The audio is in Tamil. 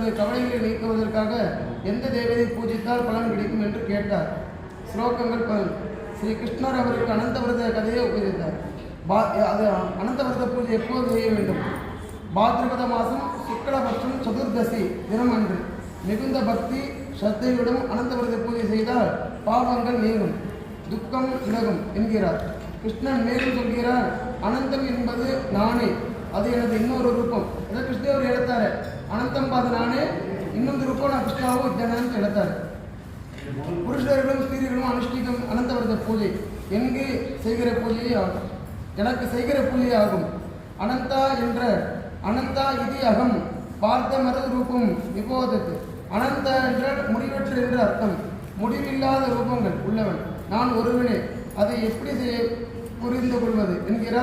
தனது கவலைகளை நீக்குவதற்காக எந்த தேவதை பூஜித்தால் பலன் கிடைக்கும் என்று கேட்டார். ஸ்லோகங்கள் பலன். ஸ்ரீ கிருஷ்ணர் அவருக்கு அனந்தவிரத கதையை உபதேசித்தார். அது அனந்தவிரத பூஜை எப்போது செய்ய வேண்டும்? பாத்ரபத மாதம் சுக்லபட்சம் சதுர்தசி தினம் அன்று மிகுந்த பக்தி ஸ்ரத்தையுடன் அனந்தவிரத பூஜை செய்தால் பாவங்கள் நீங்கும், துக்கம் விலகும் என்கிறார். கிருஷ்ணன் மேலும் சொல்கிறார், அனந்தம் என்பது நானே, அது எனது இன்னொரு ரூபம். இதை கிருஷ்ணவர் எழுத்தாரு. அனந்தம் பாது நானே, இன்னொரு ரூபம் நான் கிருஷ்ணாவும் இத்தனை எழுத்தாரு. புருஷர்களும் ஸ்திரீகளும் அனுஷ்டிக்கும் அனந்தவிரத பூஜை எங்கு செய்கிற பூஜையே ஆகும், எனக்கு செய்கிற பூஜை ஆகும். அனந்தா என்ற அனந்தா இது அகம் பார்த்த மரது ரூபம் விபோதத்து. அனந்த என்றால் முடிவற்ற என்று அர்த்தம். முடிவில்லாத ரூபங்கள் உள்ளவன் நான் ஒருவனே, அதை எப்படி புரிந்து கொள்வது என்கிறார்.